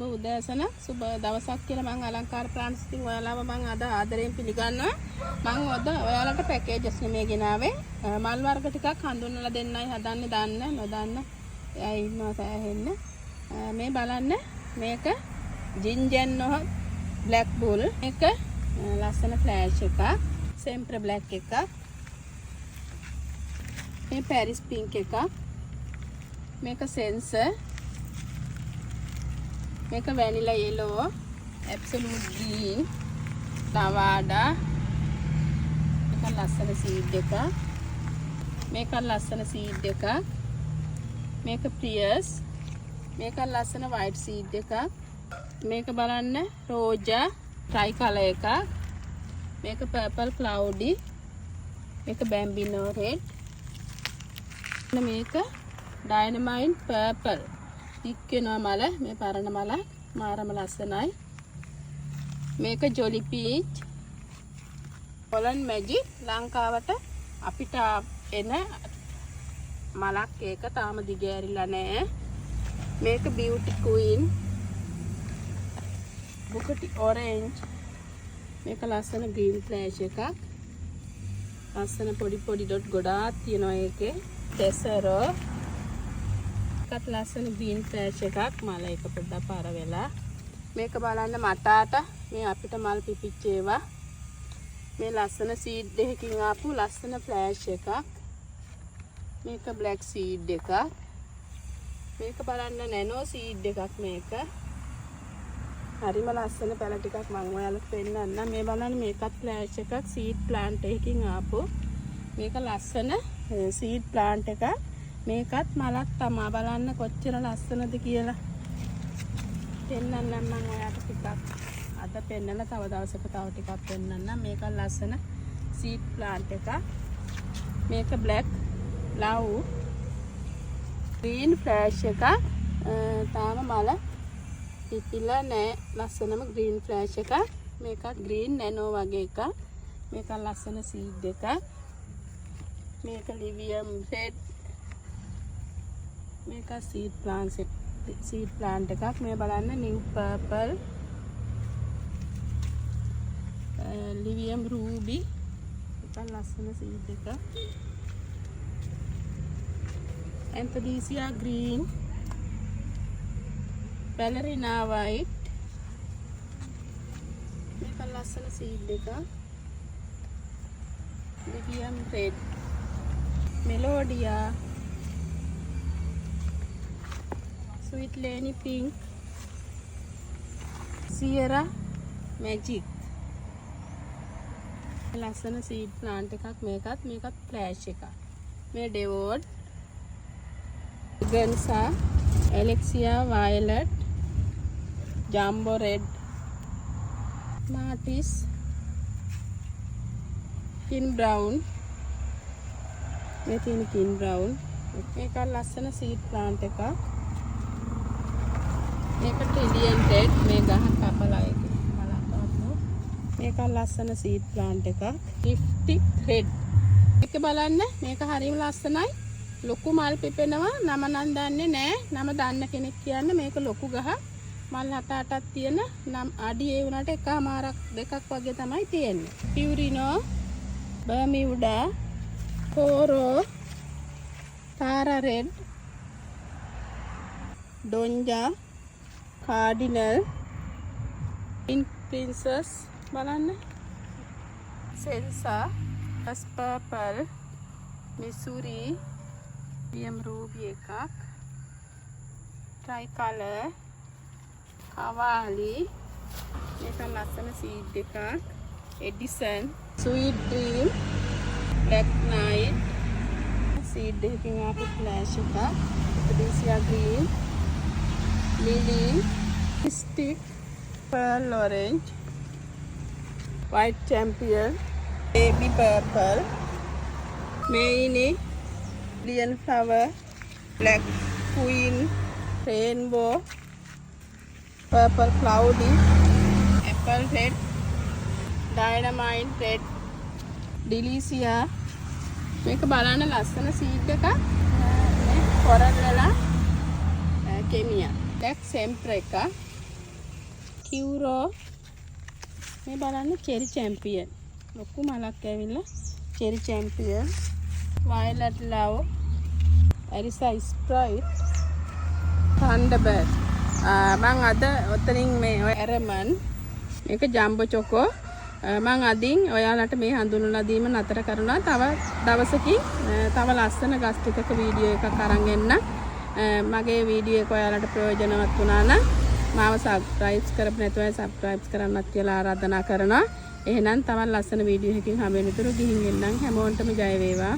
උදෑසන සුබ දවසක් කියලා මම අලංකාර ප්ලාන්ට්ස් ඉතින් ඔයාලව මම අද ආදරයෙන් පිළිගන්නවා. මම අද ඔයාලට පැකේජස් නෙමෙයි ගෙනාවේ. මල් වර්ග ටිකක් හඳුන්වලා දෙන්නයි හදන්නේ. දන්න නොදන්න එයා ඉන්නවා සෑහෙන්න. මේ බලන්න මේක ජින්ජෙන්නෝ බ්ලැක් බුල්. මේක ලස්සන ෆ්ලෑෂ් එකක්. සෙම්ප්‍රේ බ්ලැක් එකක්. මේ පැරිස් පින්ක් එකක්. මේක සෙන්සර්. මේක vanilla yellow, absolute green, lavada. මේක ලස්සන seed එකක්. මේක ලස්සන seed එකක්. මේක prius. මේක ලස්සන white seed එකක්. මේක බලන්න roja tricolor එකක්. මේක purple cloudy. මේක bambino red. මේක dynamite purple. ඉක්කෙනවා මල මේ පරණ මල මාරම ලස්සනයි. මේක ජොලි පීච් පොලන් මැජික් ලංකාවට අපිට එන මලක් ඒක තාම දිගෑරිලා නැහැ. මේක බියුටි ක්වීන් බුකටි ඔරෙන්ජ්. මේක ලස්සන ග්‍රීන් ෆ්ලෑෂ් එකක්. ලස්සන පොඩි පොඩි ඩොට් ගොඩාක් තියෙනවා ඒකේ. ටෙසරෝ එකත් ලස්සන ග්‍රීන් ෆ්ලෑෂ් එකක්. මල එක පොඩ්ඩක් පාර වෙලා. මේක බලන්න මටාට මේ අපිට මල් පිපිච්ච ඒවා. මේ ලස්සන සීඩ් දෙකකින් ආපු ලස්සන ෆ්ලෑෂ් එකක්. මේක බ්ලැක් සීඩ් එකක්. මේක බලන්න නැනෝ සීඩ් එකක්. මේක හරිම ලස්සන පැල ටිකක් මම ඔයාලට පෙන්නන්න. මේ බලන්න මේකත් ෆ්ලෑෂ් එකක් සීඩ් ප්ලාන්ට් එකකින් ආපු. මේක ලස්සන සීඩ් ප්ලාන්ට් එකක්. මේකත් මලක් තමා. බලන්න කොච්චර ලස්සනද කියලා පෙන්නන්නම් මම ඔයාලට ටිකක්. අද පෙන්නලා තව දවසක තව ටිකක් පෙන්නන්නම්. මේක ලස්සන සීඩ් ප්ලාන්ට් එකක්. මේක බ්ලැක් ලව් ග්‍රීන් ෆ්ලෑෂ් එකක්. තාම මල පිපිලා නැහැ. ලස්සනම ග්‍රීන් ෆ්ලෑෂ් එකක්. මේකත් ග්‍රීන් නැනෝ වගේ එකක්. මේක ලස්සන සීඩ් එකක්. මේක ලිවියම් රෙඩ්. මේක සීඩ් ප්ලාන්ට් එකක්. මේ බලන්න නිව් පර්පල් ලිවියම් රූබි. මේක ලස්සන සීඩ් එකක්. ඇන්තලීසියා ග්‍රීන් බැලරිනා වයිට්. මේක ලස්සන සීඩ් එකක්. ලිවියම් red මෙලෝඩියා Sweet Lady Pink, Sierra Magic. ලස්සන seed plant එකක් මේකත් flash එකක්. මේ Devod, Gensa, Alexia Violet, Jumbo Red, Martis, Kin Brown. මේ තියෙන Kin Brown. මේක ලස්සන seed plant එකක්. මේක ට්‍රිලියන් රෙඩ්. මේ ගහ කපලා ඒක මලක් ආපු. මේක ලස්සන සීඩ් ප්ලාන්ට් එකක්. ගිෆ්ටි රෙඩ්. මේක බලන්න මේක හරිම ලස්සනයි. ලොකු මල් පිපෙනවා. නම නම් දන්නේ නැහැ. නම දන්න කෙනෙක් කියන්න. මේක ලොකු ගහ. මල් 7-8ක් තියෙන නම් අඩි ඒ වුණාට එකමාරක් දෙකක් වගේ තමයි තියෙන්නේ. පියුරිනෝ, බර්මියුඩා, කෝරෝ, තාරා රෙඩ්, ඩොන්ජා, Cardinal, Pink Princess, බලන්න. Sensa, Purple, Missouri, Liam Ruby එකක්. Tricolor, Cavalli, මේක ලස්සන seed එකක්. Edison, Sweet Dream, Black Knight, seed එකකින් ආපු flash එකක්. Patricia Green, Lily, Stick, Pearl Orange, White Champion, Baby Purple, Mayne, Lion Flower, Black Queen, Rainbow, Purple Cloudy, Apple Red, Dynamite Red, Delicia. මේක බලන්න ලස්සන seed එකක්. මේ කොරල්ලලා කෙමියා. Black Sempre එකක්. කියුරෝ මේ බලන්න චෙරි චැම්පියන් ලොකු මලක් ඇවිල්ලා චෙරි චැම්පියන් වයලට් ලව් ඇරිසා ස්ප්‍රයිට් තන්ඩර්බර්ඩ් මම අද ඔතනින් මේ ඇරමන් මේක ජම්බෝ චොකෝ මම අදින් ඔයාලට මේ හඳුන්වලා දීම නතර කරනවා තව දවසකින් තව ලස්සන ගස් ටිකක වීඩියෝ එකක් අරන් එන්න මගේ වීඩියෝ එක ඔයාලට ප්‍රයෝජනවත් වුණා නම් මාව සබ්ස්ක්‍රයිබ් කරපු නැතුව සබ්ස්ක්‍රයිබ් කරන්නත් කියලා ආරාධනා කරනවා එහෙනම් තවත් ලස්සන වීඩියෝ එකකින් හම්බ වෙනතුරු ගිහින් එන්නම් හැමෝටම ජය වේවා